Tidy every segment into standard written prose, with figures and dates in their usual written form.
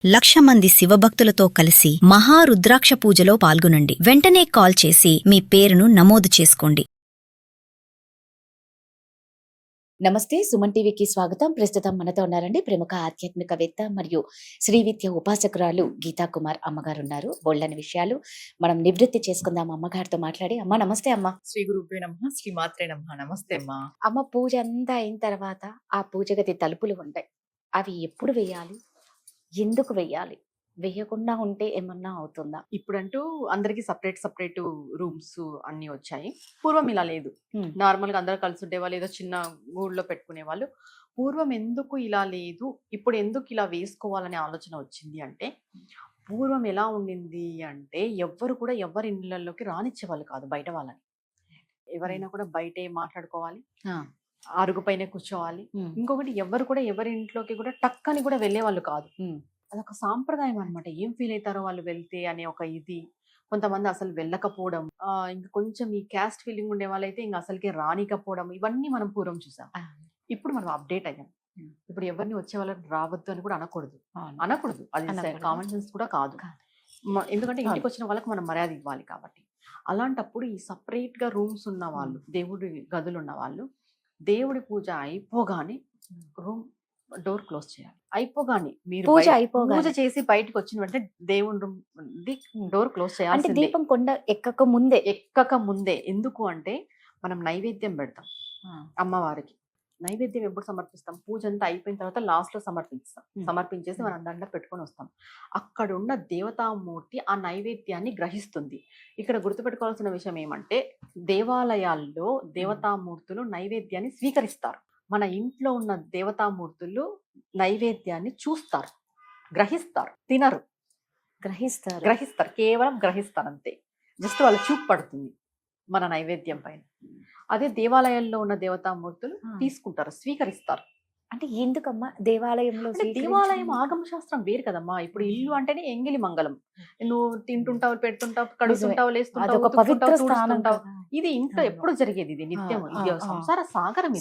1,00,000 మంది శివభక్తులతో కలిసి మహారుద్రాక్ష పూజలో పాల్గొనండి. వెంటనే కాల్ చేసి మీ పేరును నమోదు చేసుకోండి. నమస్తే, సుమన్ టీవీకి స్వాగతం. ప్రస్తుతం మనతో ఉన్నారండి ప్రముఖ ఆధ్యాత్మికవేత్త మరియు శ్రీ విద్య ఉపాసకురాలు గీతా కుమార్ అమ్మగారు ఉన్నారు. బోల్డని విషయాలు మనం నివృత్తి చేసుకుందాం అమ్మగారితో మాట్లాడి. అమ్మ నమస్తే. అమ్మ శ్రీ గురుభ్యో నమః, శ్రీ మాత్రే నమః. నమస్తే అమ్మా. అమ్మ పూజ అంతా అయిన తర్వాత ఆ పూజ గది తలుపులు ఉంటాయి, అవి ఎప్పుడు వేయాలి, ఎందుకు వేయాలి, వేయకుండా ఉంటే ఏమన్నా అవుతుందా? ఇప్పుడంటూ అందరికి సపరేట్ రూమ్స్ అన్ని వచ్చాయి. పూర్వం ఇలా లేదు. Hmm. నార్మల్ గా అందరూ కలిసి ఉండేవాళ్ళు, ఏదో చిన్న గూడులో పెట్టుకునే వాళ్ళు. పూర్వం ఎందుకు ఇలా లేదు, ఇప్పుడు ఎందుకు ఇలా వేసుకోవాలనే ఆలోచన వచ్చింది అంటే, పూర్వం ఎలా ఉండింది అంటే ఎవ్వరు కూడా ఎవరి ఇళ్ళల్లోకి రానిచ్చేవాళ్ళు కాదు బయట వాళ్ళని. ఎవరైనా కూడా బయటే మాట్లాడుకోవాలి, అరుగు పైన కూర్చోవాలి. ఇంకొకటి ఎవరు కూడా ఎవరి ఇంట్లోకి కూడా టక్కని కూడా వెళ్ళే వాళ్ళు కాదు. అదొక సాంప్రదాయం అనమాట. ఏం ఫీల్ అవుతారో వాళ్ళు వెళ్తే అనే ఒక ఇది. కొంతమంది అసలు వెళ్ళకపోవడం, ఇంకా కొంచెం ఈ క్యాస్ట్ ఫీలింగ్ ఉండే వాళ్ళైతే ఇంకా అసలుకే రానికపోవడం, ఇవన్నీ మనం పూర్వం చూసాం. ఇప్పుడు మనం అప్డేట్ అయ్యాం. ఇప్పుడు ఎవరిని వచ్చే వాళ్ళకి రావద్దు అని కూడా అనకూడదు. అది కామన్ సెన్స్ కూడా కాదు. ఎందుకంటే ఇంటికి వచ్చిన వాళ్ళకి మనం మర్యాద ఇవ్వాలి కాబట్టి. అలాంటప్పుడు ఈ సపరేట్ గా రూమ్స్ ఉన్న వాళ్ళు, దేవుడి గదులు ఉన్న వాళ్ళు, దేవుడి పూజ అయిపోగానే రూమ్ డోర్ క్లోజ్ చేయాలి. అయిపోగానే మీరు పూజ చేసి బయటకు వచ్చిన వెంటనే దేవుడి రూమ్ డోర్ క్లోజ్ చేయాలి. దీపం కొండ ఎక్కక ముందే. ఎందుకు అంటే మనం నైవేద్యం పెడతాం అమ్మవారికి. నైవేద్యం ఎప్పుడు సమర్పిస్తాం? పూజ అంతా అయిపోయిన తర్వాత లాస్ట్ లో సమర్పించేసి మనం దండ పెట్టుకొని వస్తాం. అక్కడ ఉన్న దేవతామూర్తి ఆ నైవేద్యాన్ని గ్రహిస్తుంది. ఇక్కడ గుర్తుపెట్టుకోవాల్సిన విషయం ఏమంటే, దేవాలయాల్లో దేవతామూర్తులు నైవేద్యాన్ని స్వీకరిస్తారు. మన ఇంట్లో ఉన్న దేవతామూర్తులు నైవేద్యాన్ని చూస్తారు, గ్రహిస్తారు, తినరు. గ్రహిస్తారు, కేవలం గ్రహిస్తారు అంతే. జస్ట్ వాళ్ళ చూపు పడుతుంది మన నైవేద్యం పైన. అదే దేవాలయాల్లో ఉన్న దేవతామూర్తులు తీసుకుంటారు, స్వీకరిస్తారు. అంటే ఎందుకమ్మా దేవాలయంలో? దేవాలయం ఆగమ శాస్త్రం వేరు కదమ్మా. ఇప్పుడు ఇల్లు అంటేనే ఎంగిలి మంగళం. నువ్వు తింటుంటావు, పెడుతుంటావు, కడుగుతుంటావు, లేస్తుంటావు. ఇది ఇంట్లో ఎప్పుడు జరిగేది, ఇది నిత్యం. ఇది సంసార సాగరం.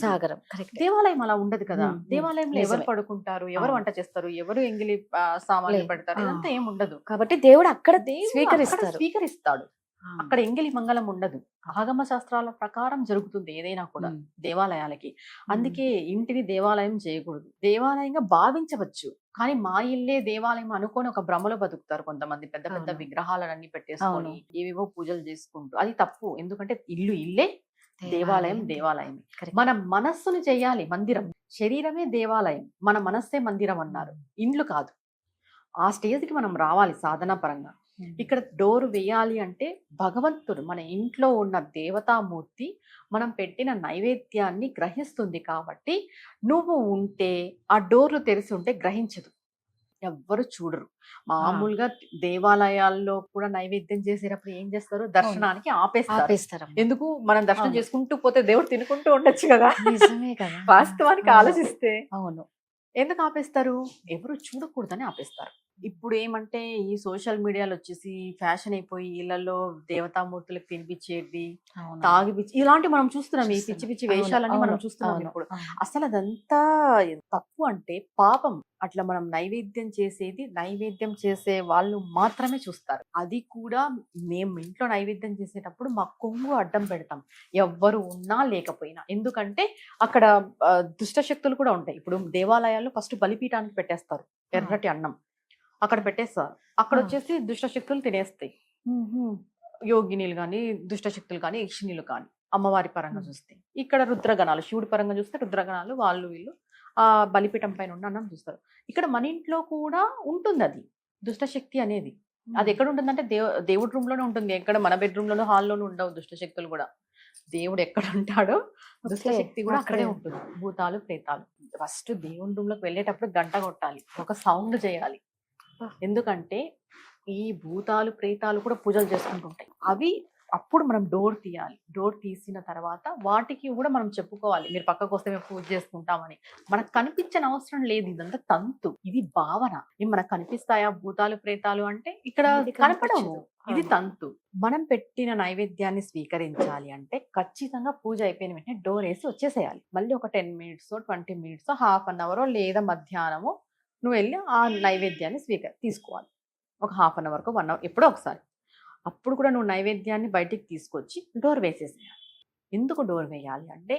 దేవాలయం అలా ఉండదు కదా. దేవాలయంలో ఎవరు పడుకుంటారు, ఎవరు వంట చేస్తారు, ఎవరు ఎంగిలి సామాన్లు పెడతారు, ఇదంతా ఏం ఉండదు. కాబట్టి దేవుడు అక్కడ స్వీకరిస్తాడు. అక్కడ ఎంగిలి మంగళం ఉండదు. ఆగమ శాస్త్రాల ప్రకారం జరుగుతుంది ఏదైనా కూడా దేవాలయాలకి. అందుకే ఇంటిని దేవాలయం చేయకూడదు. దేవాలయంగా భావించవచ్చు, కానీ మా ఇల్లే దేవాలయం అనుకొని ఒక భ్రమలో బతుకుతారు కొంతమంది. పెద్ద పెద్ద విగ్రహాలన్నీ పెట్టేసుకొని ఏవేవో పూజలు చేసుకుంటూ. అది తప్పు. ఎందుకంటే ఇల్లు ఇల్లే, దేవాలయం దేవాలయమే. మన మనస్సును చేయాలి మందిరం. శరీరమే దేవాలయం, మన మనస్సే మందిరం అన్నారు, ఇండ్లు కాదు. ఆ స్టేజ్కి మనం రావాలి సాధన పరంగా. ఇక్కడ డోర్ వేయాలి అంటే భగవంతుడు, మన ఇంట్లో ఉన్న దేవతామూర్తి మనం పెట్టిన నైవేద్యాన్ని గ్రహిస్తుంది. కాబట్టి నువ్వు ఉంటే ఆ డోర్లు తెరిచి ఉంటే గ్రహించదు, ఎవ్వరు చూడరు. మామూలుగా దేవాలయాల్లో కూడా నైవేద్యం చేసేటప్పుడు ఏం చేస్తారు, దర్శనానికి ఆపేస్తారు. ఎందుకు? మనం దర్శనం చేసుకుంటూ పోతే దేవుడు తినుకుంటూ ఉండొచ్చు కదా. వాస్తవానికి ఆలోచిస్తే అవును, ఎందుకు ఆపేస్తారు? ఎవరు చూడకూడదని ఆపేస్తారు. ఇప్పుడు ఏమంటే ఈ సోషల్ మీడియాలో వచ్చేసి ఫ్యాషన్ అయిపోయి ఇళ్లలో దేవతామూర్తులకు తినిపించేది, తాగిపిచ్చి, ఇలాంటి మనం చూస్తున్నాం. ఈ పిచ్చి పిచ్చి వేషాలన్నీ మనం చూస్తున్నాం ఇప్పుడు. అసలు అదంతా తప్పు, అంటే పాపం. అట్లా మనం నైవేద్యం చేసేది, నైవేద్యం చేసే వాళ్ళు మాత్రమే చూస్తారు. అది కూడా మేము ఇంట్లో నైవేద్యం చేసేటప్పుడు మా కొంగు అడ్డం పెడతాం, ఎవ్వరు ఉన్నా లేకపోయినా. ఎందుకంటే అక్కడ దుష్ట శక్తులు కూడా ఉంటాయి. ఇప్పుడు దేవాలయాల్లో ఫస్ట్ బలిపీఠానికి పెట్టేస్తారు ఎర్రటి అన్నం, అక్కడ పెట్టేస్తారు. అక్కడ వచ్చేసి దుష్టశక్తులు తినేస్తాయి. యోగినీలు కానీ, దుష్టశక్తులు కానీ, యక్షిణీలు కానీ, అమ్మవారి పరంగా చూస్తే. ఇక్కడ రుద్రగణాలు, శివుడి పరంగా చూస్తే రుద్రగణాలు, వాళ్ళు వీళ్ళు ఆ బలిపీఠం పైన ఉన్న అన్నం చూస్తారు. ఇక్కడ మన ఇంట్లో కూడా ఉంటుంది అది దుష్టశక్తి అనేది. అది ఎక్కడ ఉంటుందంటే దేవుడి రూమ్ లోనే ఉంటుంది. ఎక్కడ మన బెడ్రూమ్ లోనూ హాల్లోనూ ఉండవు దుష్టశక్తులు కూడా. దేవుడు ఎక్కడ ఉంటాడో దుష్టశక్తి కూడా అక్కడే ఉంటుంది. భూతాలు, ప్రేతాలు. ఫస్ట్ దేవుడి రూమ్ లోకి వెళ్ళేటప్పుడు గంట కొట్టాలి, ఒక సౌండ్ చేయాలి. ఎందుకంటే ఈ భూతాలు, ప్రేతాలు కూడా పూజలు చేసుకుంటుంటాయి. అవి అప్పుడు మనం డోర్ తీయాలి. డోర్ తీసిన తర్వాత వాటికి కూడా మనం చెప్పుకోవాలి, మీరు పక్కకు వస్తే మేము పూజ చేసుకుంటామని. మనకు కనిపించని అవసరం లేదు, ఇదంతా తంతు, ఇది భావన. మనకు కనిపిస్తాయా భూతాలు, ప్రేతాలు అంటే? ఇక్కడ కనపడవు, ఇది తంతు. మనం పెట్టిన నైవేద్యాన్ని స్వీకరించాలి అంటే ఖచ్చితంగా పూజ అయిపోయిన వెంటనే డోర్ వేసి వచ్చేసేయాలి. మళ్ళీ ఒక 10 minutes 20 minutes half an hour లేదా మధ్యాహ్నము నువ్వు వెళ్ళి ఆ నైవేద్యాన్ని తీసుకోవాలి. ఒక హాఫ్ అన్ అవర్కో 1 అవర్ ఎప్పుడో ఒకసారి. అప్పుడు కూడా నువ్వు నైవేద్యాన్ని బయటికి తీసుకొచ్చి డోర్ వేసేసేయాలి. ఎందుకు డోర్ వేయాలి అంటే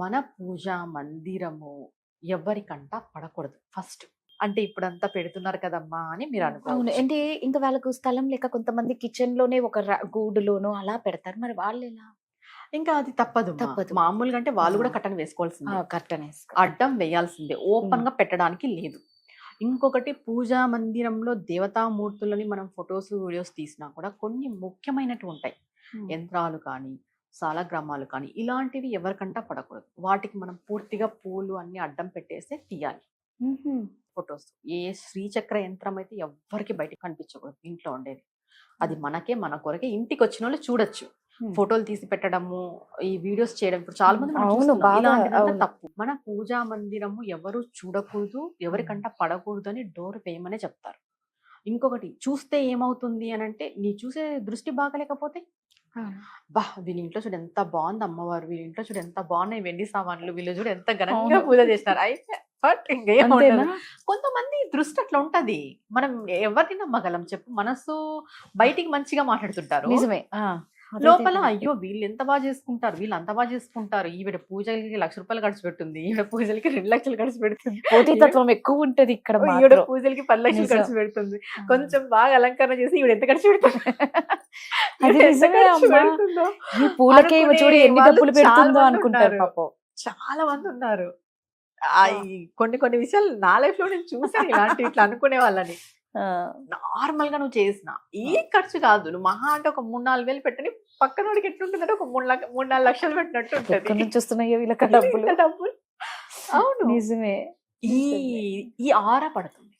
మన పూజా మందిరము ఎవరికంటా పడకూడదు ఫస్ట్. అంటే ఇప్పుడంతా పెడుతున్నారు కదమ్మా అని మీరు అవును. అనుకోవచ్చు. అంటే ఇంకా వాళ్ళకు స్థలం లేక కొంతమంది కిచెన్ లోనే ఒక గూడులోనో అలా పెడతారు. మరి వాళ్ళు ఎలా? ఇంకా అది తప్పదు. తప్పదు. మామూలుగా అంటే వాళ్ళు కూడా ఆ. కట్టను వేసుకోవాల్సిందే, కర్టన్ అడ్డం వేయాల్సిందే, ఓపెన్ గా పెట్టడానికి లేదు. ఇంకొకటి పూజా మందిరంలో దేవతామూర్తులని మనం ఫొటోస్ వీడియోస్ తీసినా కూడా కొన్ని ముఖ్యమైనవి ఉంటాయి. యంత్రాలు కానీ సాలగ్రామాలు కానీ ఇలాంటివి ఎవరికంటా పడకూడదు. వాటికి మనం పూర్తిగా పూలు అన్ని అడ్డం పెట్టేస్తే తీయాలి ఫొటోస్. ఏ శ్రీచక్ర యంత్రం అయితే ఎవ్వరికి బయటకు కనిపించకూడదు, ఇంట్లో ఉండేది. అది మనకే, మన కొరకే, ఇంటికి వచ్చిన వాళ్ళు చూడొచ్చు. ఫోటోలు తీసి పెట్టడము, ఈ వీడియోస్ చేయడం ఇప్పుడు చాలా మంది మనం అవును, చూస్తున్నాం. బాగా ఇలాంటిదంతా అవును. తప్పు. మన పూజా మందిరము ఎవరు చూడకూడదు, ఎవరికంట పడకూడదు అని డోర్ వేయమనే చెప్తారు. ఇంకొకటి చూస్తే ఏమవుతుంది అని అంటే, నీ చూసే దృష్టి బాగలేకపోతే బా వీళ్ళ ఇంట్లో చూడు ఎంత బాగుంది అమ్మవారు, వీళ్ళ ఇంట్లో చూడు ఎంత బాగున్నాయి వెండి సామాన్లు, వీళ్ళు చూడు ఎంత ఘనంగా అవును. పూజ చేస్తారు అయితే బట్ ఇంకేం అంతేనా? ఉండదు. కొంతమంది దృష్టి అట్లా ఉంటది. మనం ఎవరిని నమ్మగలం చెప్పు? మనసు బయటికి మంచిగా మాట్లాడుతుంటారు, నిజమే. లోపల అయ్యో వీళ్ళు ఎంత బాగా చేసుకుంటారు, వీళ్ళు అంత బాగా చేసుకుంటారు, ఈవిడ పూజలకి ₹1,00,000 ఖర్చు పెడుతుంది, ఈవిడ పూజలకి 2,00,000 ఖర్చు పెడుతుంది, పోటీతత్వం ఎక్కువ ఉంటది ఇక్కడ ఈవిడ మాత్రం. పూజలకి 10,00,000 నిజం. ఖర్చు పెడుతుంది, కొంచెం బాగా అలంకరణ చేసి ఈవిడ ఎంత ఖర్చు పెడుతుంది, అది ఈవిడ ఎంత నిజమే ఖర్చు అమ్మా. పెడుతుందో ఈ పూలకే ఈమె చూడు అనుకునే ఎన్ని వాళ్ళు డబ్బులు చాలా పెడుతుందో మంది అనుకుంటారు ఉన్నారు. పాపం. చాలా మంది ఉన్నారు. ఈ కొన్ని విషయాలు నా లైఫ్ లో నేను చూసాను, ఇలాంటి ఇట్లా అనుకునే వాళ్ళని. ఆ, నార్మల్ గా నువ్వు చేసిన ఏ ఖర్చు కాదు, నువ్వు మహా అంటే ఒక 3-4 వేలు పెట్టని పక్కనోడికి ఎట్లుంటుందంటే ఒక 3-4 లక్షలు పెట్టినట్టు ఎక్కడి ఉంటది. నుంచి వస్తున్నాయో వీళ్ళకి డబ్బులు. ఇంత డబ్బులు. అవును. నిజమే. ఈ ఈ ఆరా పడుతుంది,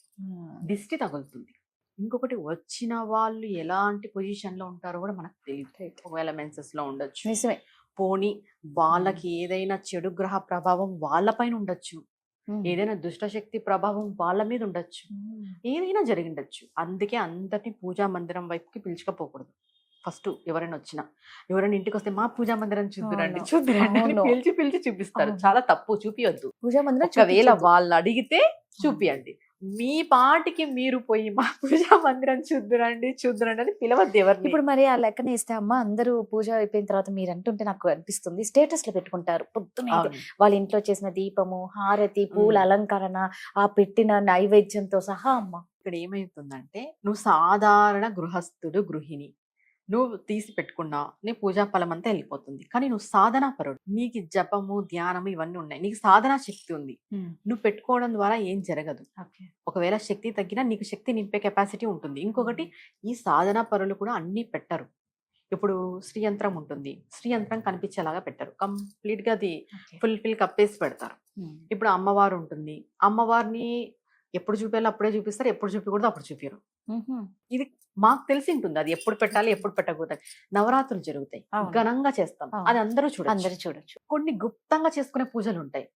దిష్టి తగులుతుంది. ఇంకొకటి వచ్చిన వాళ్ళు ఎలాంటి పొజిషన్ లో ఉంటారో కూడా మనకు తెలియదు. ఒకవేళ మెన్సెస్ లో ఉండొచ్చు, నిజమే. పోనీ వాళ్ళకి ఏదైనా చెడు గ్రహ ప్రభావం వాళ్ళపైన ఉండొచ్చు, ఏదైనా దుష్టశక్తి ప్రభావం వాళ్ళ మీద ఉండొచ్చు, ఏదైనా జరిగిండొచ్చు. అందుకే అందరినీ పూజా మందిరం వైపుకి పిలుచుకపోకూడదు. ఫస్ట్ ఎవరైనా ఇంటికి వస్తే మా పూజా మందిరం చూద్దురండి అవును. చూద్దురండి అని అవును. పిలిచి చూపిస్తారు. అవును. చాలా తప్పు, చూపియొద్దు. పూజా మందిరం ఒకవేళ చూపించొద్దు. వాళ్ళు అడిగితే చూపియండి. మీ పాటికి మీరు పోయి మా పూజా మందిరం చూద్దురండి అని పిలవద్దు ఎవరిని. ఇప్పుడు మరి ఆ లెక్కన వేస్తే అమ్మ అందరూ పూజ అయిపోయిన తర్వాత మీరు అంటుంటే నాకు అనిపిస్తుంది స్టేటస్ లో పెట్టుకుంటారు పొద్దున అవును. వాళ్ళ ఇంట్లో చేసిన దీపము, హారతి, పూల అలంకరణ, ఆ పెట్టిన నైవేద్యంతో సహా అమ్మ. ఇక్కడ ఏమైతుందంటే, నువ్వు సాధారణ గృహస్థుడు, గృహిణి, నువ్వు తీసి పెట్టుకున్నా నీ పూజా ఫలం అంతా వెళ్ళిపోతుంది. కానీ నువ్వు సాధనా పరుడు, నీకు జపము ధ్యానము ఇవన్నీ ఉన్నాయి, నీకు సాధనా శక్తి ఉంది. నువ్వు పెట్టుకోవడం ద్వారా ఏం జరగదు. ఒకవేళ శక్తి తగ్గినా నీకు శక్తి నింపే కెపాసిటీ ఉంటుంది. ఇంకొకటి, ఈ సాధనా పరులు కూడా అన్ని పెట్టరు. ఇప్పుడు శ్రీయంత్రం ఉంటుంది, శ్రీయంత్రం కనిపించేలాగా పెట్టరు, కంప్లీట్ గా అది ఫుల్ కప్పేసి పెడతారు. ఇప్పుడు అమ్మవారు ఉంటుంది, అమ్మవారిని ఎప్పుడు చూపించాలో అప్పుడే చూపిస్తారు, ఎప్పుడు చూపించకూడదు అప్పుడు చూపించరు. ఇది మాకు తెలిసి ఉంటుంది, అది ఎప్పుడు పెట్టాలి ఎప్పుడు పెట్టకూడదు. నవరాత్రులు జరుగుతాయి, అవును. ఘనంగా చేస్తాం, అవును. అది అందరూ అందరు చూడొచ్చు. చూడొచ్చు. కొన్ని గుప్తంగా చేసుకునే పూజలు ఉంటాయి,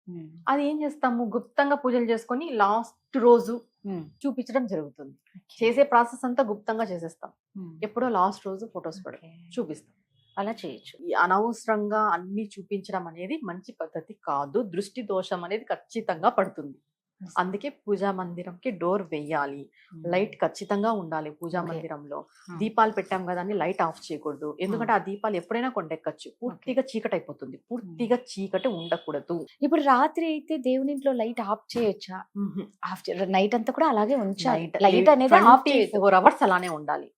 అది ఏం చేస్తాము, గుప్తంగా పూజలు చేసుకొని లాస్ట్ రోజు చూపించడం జరుగుతుంది. చేసే ప్రాసెస్ అంతా గుప్తంగా చేసేస్తాం, ఎప్పుడో లాస్ట్ రోజు ఫొటోస్ పెడతాం, చూపిస్తాం. అలా చేయొచ్చు. ఈ అనవసరంగా అన్ని చూపించడం అనేది మంచి పద్ధతి కాదు. దృష్టి దోషం అనేది ఖచ్చితంగా పడుతుంది. అందుకే పూజా మందిరంకి డోర్ వెయ్యాలి, లైట్ ఖచ్చితంగా ఉండాలి పూజా Okay. మందిరంలో. దీపాలు పెట్టాం కదా అని లైట్ ఆఫ్ చేయకూడదు, ఎందుకంటే ఆ దీపాలు ఎప్పుడైనా కొండెక్కచ్చు, పూర్తిగా చీకటి అయిపోతుంది, పూర్తిగా చీకటి ఉండకూడదు. ఇప్పుడు రాత్రి అయితే దేవుని ఇంట్లో లైట్ ఆఫ్ చేయొచ్చా? ఆఫ్ నైట్ అంతా కూడా అలాగే ఉంచాలి. లైట్ అనేది ఆఫ్ చేయొచ్చు. 24 hours అలానే ఉండాలి.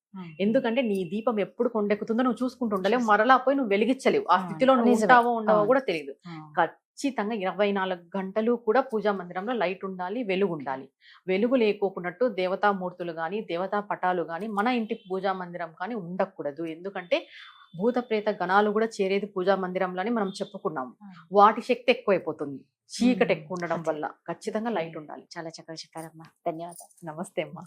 ఎందుకంటే నీ దీపం ఎప్పుడు కొండెక్కుతుందో నువ్వు చూసుకుంటూ ఉండలేవు, మరలా పోయి నువ్వు వెలిగించలేవు, ఆ స్థితిలో నువ్వు నిజమే. ఉంటావో ఉండవో అవును. కూడా తెలియదు. ఖచ్చితంగా 24 గంటలు కూడా పూజా మందిరంలో లైట్ ఉండాలి, వెలుగు ఉండాలి. వెలుగు లేకోకున్నట్టు దేవతామూర్తులు గాని దేవతా పటాలు గాని మన ఇంటి పూజా మందిరం కానీ ఉండకూడదు. ఎందుకంటే భూత ప్రేత గణాలు కూడా చేరేది పూజా మందిరంలోని మనం చెప్పుకున్నాము. వాటి శక్తి ఎక్కువైపోతుంది చీకటి ఎక్కువ ఉండడం వల్ల. ఖచ్చితంగా లైట్ ఉండాలి. చాలా చక్కగా చెప్పారమ్మా. ధన్యవాదాలు. నమస్తే అమ్మా.